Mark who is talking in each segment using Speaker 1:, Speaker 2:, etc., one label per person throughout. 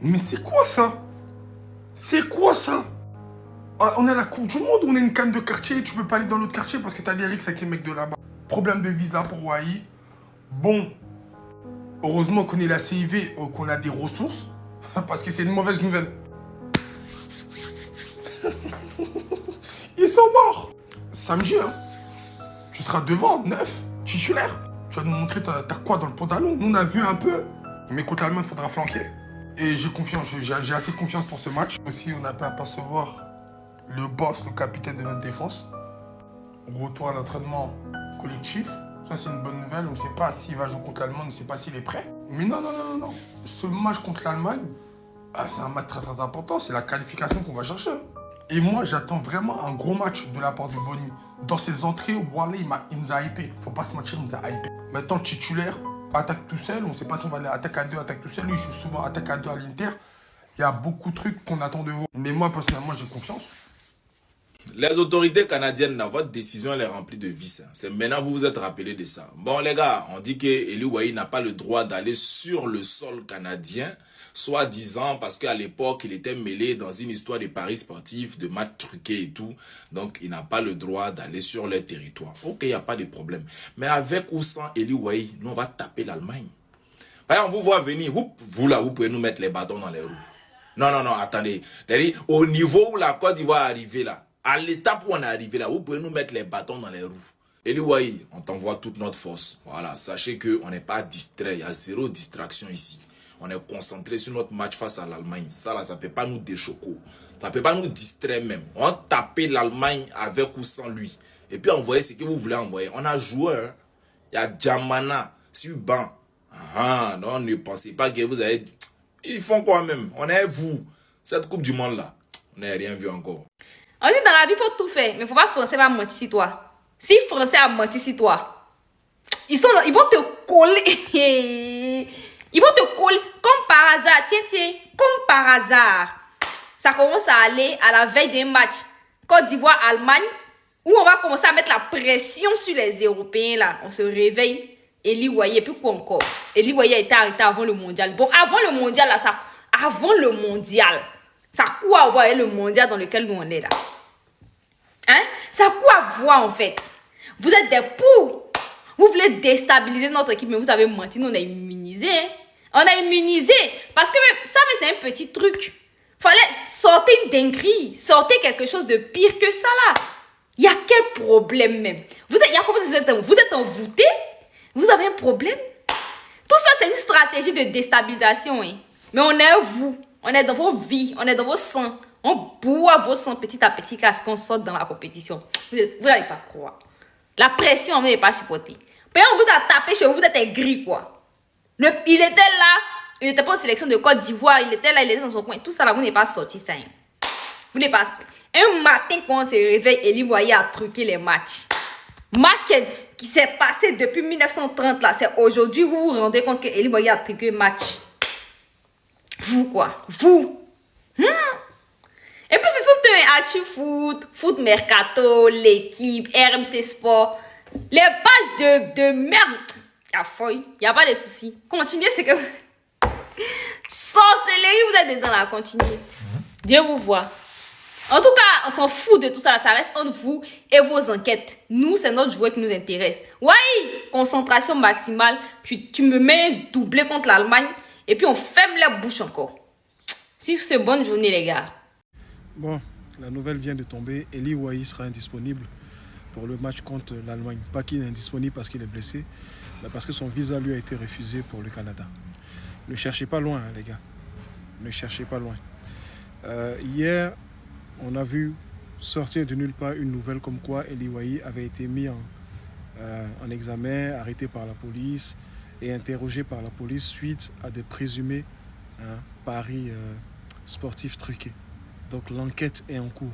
Speaker 1: Mais c'est quoi ça? C'est quoi ça? Ah, on est à la Coupe du Monde, on est une canne de quartier, tu peux pas aller dans l'autre quartier parce que t'as des rixes avec les mecs de là-bas. Problème de visa pour Wai. Bon, heureusement qu'on est la CIV, qu'on a des ressources, parce que c'est une mauvaise nouvelle. Ils sont morts. Samedi, hein, tu seras devant, neuf, titulaire. Tu vas nous montrer t'as quoi dans le pantalon. Nous, on a vu un peu. Mais contre l'Allemagne, il faudra flanquer. Et j'ai confiance, j'ai assez de confiance pour ce match. Aussi, on a pu apercevoir le boss, le capitaine de notre défense. Retour à l'entraînement collectif. Ça, c'est une bonne nouvelle. On ne sait pas s'il va jouer contre l'Allemagne, on ne sait pas s'il est prêt. Mais non, non, non, non, non. Ce match contre l'Allemagne, c'est un match très, très important. C'est la qualification qu'on va chercher. Et moi, j'attends vraiment un gros match de la part de Bonny. Dans ses entrées, Wally, il nous a hypé. Faut pas se mentir, il nous a hypé. Maintenant, titulaire, attaque tout seul. On ne sait pas si on va aller attaque à deux, attaque tout seul. Lui, il joue souvent attaque à deux à l'Inter. Il y a beaucoup de trucs qu'on attend de vous. Mais moi, personnellement, j'ai confiance.
Speaker 2: Les autorités canadiennes, votre décision elle est remplie de vices. C'est maintenant vous vous êtes rappelé de ça. Bon les gars, on dit que Eli Wahi n'a pas le droit d'aller sur le sol canadien, soi-disant parce qu'à l'époque il était mêlé dans une histoire de paris sportifs, de matchs truqués et tout. Donc il n'a pas le droit d'aller sur leur territoire. Ok, il n'y a pas de problème. Mais avec ou sans Eli Wahi, nous on va taper l'Allemagne. Par exemple, on vous voit venir, vous là, vous pouvez nous mettre les bâtons dans les roues. Non, non, non, attendez. Au niveau où la Côte d'Ivoire est arrivée là, à l'étape où on est arrivé là, vous pouvez nous mettre les bâtons dans les roues. Eli Wahi, on t'envoie toute notre force. Voilà, sachez qu'on n'est pas distrait, il y a zéro distraction ici. On est concentré sur notre match face à l'Allemagne. Ça là, ça ne peut pas nous déchoquer. Ça ne peut pas nous distraire même. On tapait l'Allemagne avec ou sans lui. Et puis envoyez ce que vous voulez envoyer. On a joué, hein. Il y a Djamana, Subban. Ah, non, ne pensez pas que vous avez... Ils font quoi même? On est vous. Cette Coupe du Monde là, on n'a rien vu encore.
Speaker 3: On dit dans la vie, il faut tout faire, mais il ne faut pas Français va mentir sur toi. Si Français a menti sur toi, ils vont te coller. Ils vont te coller comme par hasard. Tiens, tiens, comme par hasard. Ça commence à aller à la veille d'un match Côte d'Ivoire-Allemagne, où on va commencer à mettre la pression sur les Européens là. On se réveille. Eli Wahi, et puis quoi encore? Eli Wahi a été arrêté avant le mondial. Bon, avant le mondial, là, ça. Avant le mondial. Ça a quoi à voir avec le mondial dans lequel nous on est là? Hein? Ça a quoi à voir en fait? Vous êtes des poux. Vous voulez déstabiliser notre équipe, mais vous avez menti. Nous, on a immunisé. Hein? On a immunisé. Parce que même, ça, mais c'est un petit truc. Fallait sortir une dinguerie. Sortir quelque chose de pire que ça là. Il y a quel problème même? Vous êtes envoûté? Vous avez un problème? Tout ça, c'est une stratégie de déstabilisation. Hein? Mais on est vous. On est dans vos vies. On est dans vos sangs. On boit vos sangs petit à petit parce qu'on sort dans la compétition. Vous n'allez pas croire. La pression, vous n'allez pas supporter. Puis on vous a tapé chez vous, vous êtes aigri, quoi. Il était là. Il n'était pas en sélection de Côte d'Ivoire. Il était là, il était dans son coin. Tout ça, là, vous n'êtes pas sorti, ça. Hein? Vous n'êtes pas sorti. Un matin, quand on se réveille, Eli Wahi a truqué les matchs. Match qui s'est passé depuis 1930 là, c'est aujourd'hui vous vous rendez compte que Eli Wahi a truqué match. Vous quoi? Vous. Et puis ce sont Actu Foot, Foot Mercato, l'équipe, RMC Sport, les pages de merde. Il n'y a pas de soucis. Continuez, c'est que... Sorcellerie, vous êtes dedans là, continuez. Dieu vous voit. En tout cas, on s'en fout de tout ça. Ça reste entre vous et vos enquêtes. Nous, c'est notre joueur qui nous intéresse. Oui, concentration maximale. Tu me mets doublé contre l'Allemagne et puis on ferme la bouche encore. Sur ce, bonne journée les gars.
Speaker 4: Bon, la nouvelle vient de tomber. Eli Wahi sera indisponible pour le match contre l'Allemagne. Pas qu'il est indisponible parce qu'il est blessé, mais parce que son visa lui a été refusé pour le Canada. Ne cherchez pas loin, hein, les gars. Ne cherchez pas loin. Hier, on a vu sortir de nulle part une nouvelle comme quoi Eli Wahi avait été mis en examen, arrêté par la police et interrogé par la police suite à des présumés paris sportifs truqués. Donc l'enquête est en cours.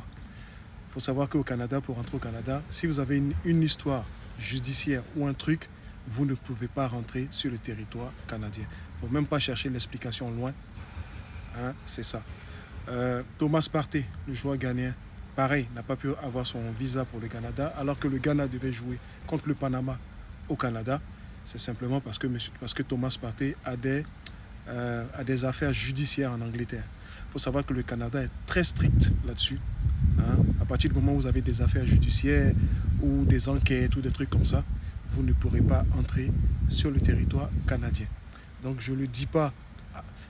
Speaker 4: Il faut savoir qu'au Canada, pour rentrer au Canada, si vous avez une histoire judiciaire ou un truc, vous ne pouvez pas rentrer sur le territoire canadien. Il ne faut même pas chercher l'explication loin. Hein, c'est ça. Thomas Partey, le joueur ghanéen, pareil, n'a pas pu avoir son visa pour le Canada, alors que le Ghana devait jouer contre le Panama au Canada. C'est simplement parce que Thomas Partey a des à des affaires judiciaires en Angleterre. Il faut savoir que le Canada est très strict là-dessus. Hein. À partir du moment où vous avez des affaires judiciaires ou des enquêtes ou des trucs comme ça, vous ne pourrez pas entrer sur le territoire canadien. Donc je ne le dis pas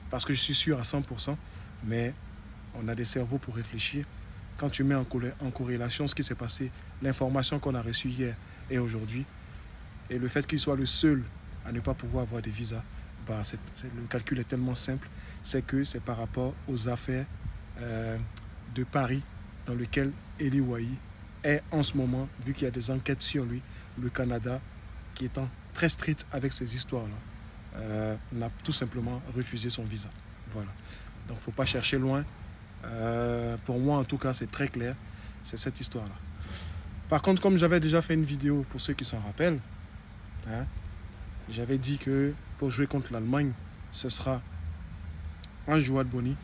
Speaker 4: parce que je suis sûr à 100%, mais on a des cerveaux pour réfléchir. Quand tu mets en corrélation ce qui s'est passé, l'information qu'on a reçue hier et aujourd'hui, et le fait qu'il soit le seul à ne pas pouvoir avoir des visas, bah le calcul est tellement simple, c'est que c'est par rapport aux affaires de Paris dans lesquelles Eli Wahi est en ce moment, vu qu'il y a des enquêtes sur lui, le Canada, qui étant très strict avec ces histoires-là, n'a tout simplement refusé son visa. Voilà. Donc il ne faut pas chercher loin. Pour moi, en tout cas, c'est très clair. C'est cette histoire-là. Par contre, comme j'avais déjà fait une vidéo, pour ceux qui s'en rappellent, hein, j'avais dit que pour jouer contre l'Allemagne, ce sera un joueur de Boni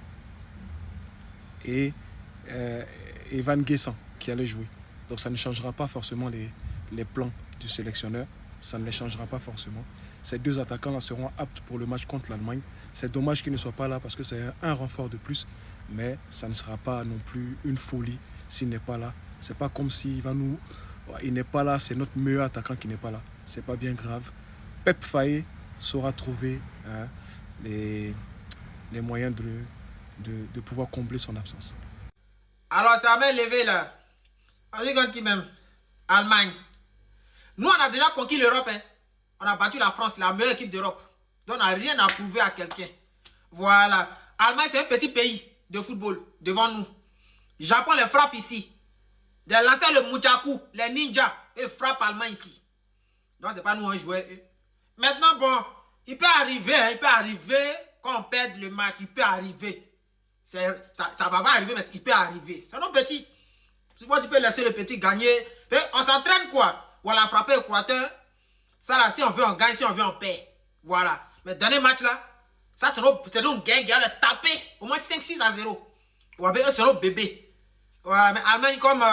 Speaker 4: et Evan Guessant qui allait jouer. Donc ça ne changera pas forcément les plans du sélectionneur. Ça ne les changera pas forcément. Ces deux attaquants-là seront aptes pour le match contre l'Allemagne. C'est dommage qu'ils ne soient pas là parce que c'est un renfort de plus. Mais ça ne sera pas non plus une folie s'il n'est pas là. C'est pas comme s'il va nous... Il n'est pas là, c'est notre meilleur attaquant qui n'est pas là. C'est pas bien grave. Pep Faye saura trouver les moyens de pouvoir combler son absence.
Speaker 5: Alors, ça va levé là. On dit contre qui même? Allemagne. Nous, on a déjà conquis l'Europe. Hein. On a battu la France, la meilleure équipe d'Europe. Donc, on n'a rien à prouver à quelqu'un. Voilà. Allemagne, c'est un petit pays de football devant nous. Japon les frappe ici. Des lancers le Mujaku, les ninjas, et frappent Allemagne ici. Donc, c'est pas nous un joueur. Maintenant, bon, il peut arriver, hein, quand on perd le match, il peut arriver. Ça va pas arriver, mais il peut arriver. C'est nos petits. Souvent, tu peux laisser le petit gagner. Et on s'entraîne quoi? Voilà, frapper Équateur. Ça là, si on veut, on gagne. Si on veut, on perd. Voilà. Mais dernier match là, ça c'est nos gains qui a taper au moins 5-6-0. Voilà, eux c'est nos bébés. Voilà, mais Allemagne comme,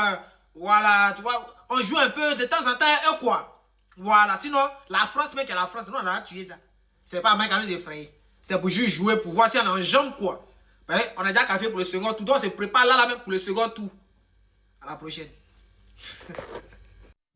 Speaker 5: voilà, tu vois, on joue un peu de temps en temps, et quoi. Voilà, sinon, la France, mec, la France, nous on a tué ça. C'est pas Allemagne qui a nous effrayé. C'est pour juste jouer, pour voir si on est en jambe, quoi. Ben, on a déjà qualifié pour le second tour, donc on se prépare là même pour le second tour. À la prochaine.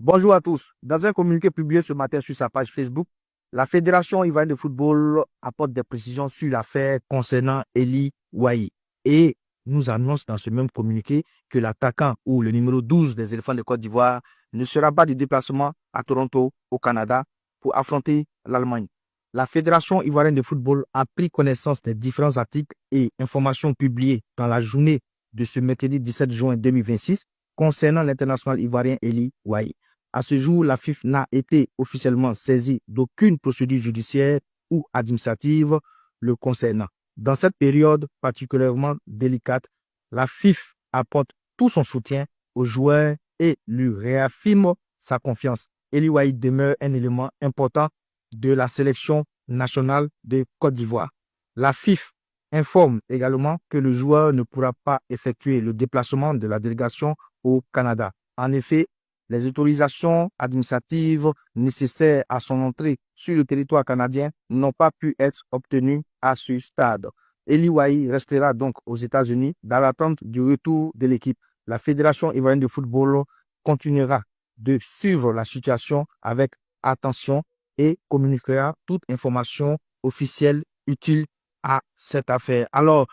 Speaker 6: Bonjour à tous. Dans un communiqué publié ce matin sur sa page Facebook, la Fédération ivoirienne de football apporte des précisions sur l'affaire concernant Eli Wahi et nous annonce dans ce même communiqué que l'attaquant ou le numéro 12 des éléphants de Côte d'Ivoire ne sera pas de déplacement à Toronto, au Canada, pour affronter l'Allemagne. La Fédération ivoirienne de football a pris connaissance des différents articles et informations publiés dans la journée de ce mercredi 17 juin 2026 concernant l'international ivoirien Eli Wahi. À ce jour, la FIFA n'a été officiellement saisie d'aucune procédure judiciaire ou administrative le concernant. Dans cette période particulièrement délicate, la FIFA apporte tout son soutien aux joueurs et lui réaffirme sa confiance. Eli Wahi demeure un élément important de la sélection nationale de Côte d'Ivoire. La FIFA informe également que le joueur ne pourra pas effectuer le déplacement de la délégation au Canada. En effet, les autorisations administratives nécessaires à son entrée sur le territoire canadien n'ont pas pu être obtenues à ce stade. Eli Wahi restera donc aux États-Unis dans l'attente du retour de l'équipe. La Fédération ivoirienne de football continuera de suivre la situation avec attention et communiquera toute information officielle utile à cette affaire. Alors,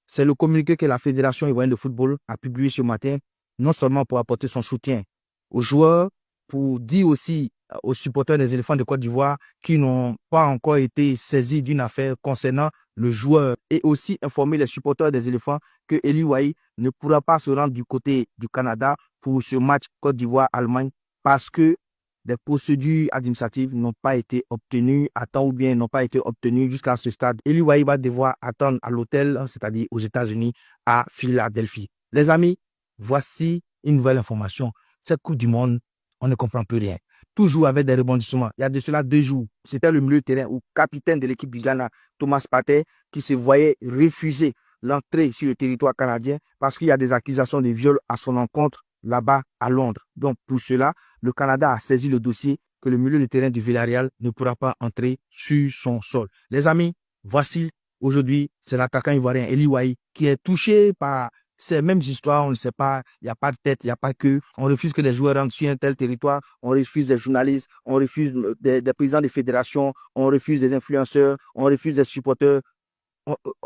Speaker 6: c'est le communiqué que la Fédération ivoirienne de football a publié ce matin, non seulement pour apporter son soutien aux joueurs, pour dire aussi aux supporters des éléphants de Côte d'Ivoire qui n'ont pas encore été saisis d'une affaire concernant le joueur, et aussi informer les supporters des éléphants que Eli Wahi ne pourra pas se rendre du côté du Canada pour ce match Côte d'Ivoire-Allemagne parce que des procédures administratives n'ont pas été obtenues à temps ou bien n'ont pas été obtenues jusqu'à ce stade. Eli Wahi va devoir attendre à l'hôtel, c'est-à-dire aux États-Unis, à Philadelphie. Les amis, voici une nouvelle information. Cette Coupe du Monde, on ne comprend plus rien. Toujours avec des rebondissements. Il y a de cela 2 jours, c'était le milieu de terrain ou capitaine de l'équipe du Ghana, Thomas Partey, qui se voyait refuser l'entrée sur le territoire canadien parce qu'il y a des accusations de viol à son encontre là-bas à Londres. Donc pour cela, le Canada a saisi le dossier que le milieu de terrain du Villarreal ne pourra pas entrer sur son sol. Les amis, Voici, aujourd'hui, c'est l'attaquant ivoirien Eli Wahi qui est touché par ces mêmes histoires. On ne sait pas, il n'y a pas de tête, il n'y a pas de queue. On refuse que les joueurs rentrent sur un tel territoire. On refuse des journalistes, on refuse des présidents des fédérations, on refuse des influenceurs, on refuse des supporters.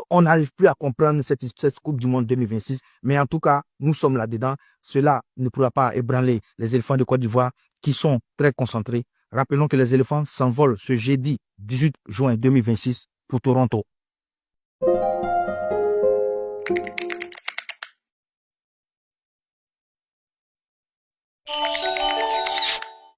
Speaker 6: On n'arrive plus à comprendre cette Coupe du Monde 2026. Mais en tout cas, nous sommes là-dedans. Cela ne pourra pas ébranler les éléphants de Côte d'Ivoire qui sont très concentrés. Rappelons que les éléphants s'envolent ce jeudi 18 juin 2026 pour Toronto.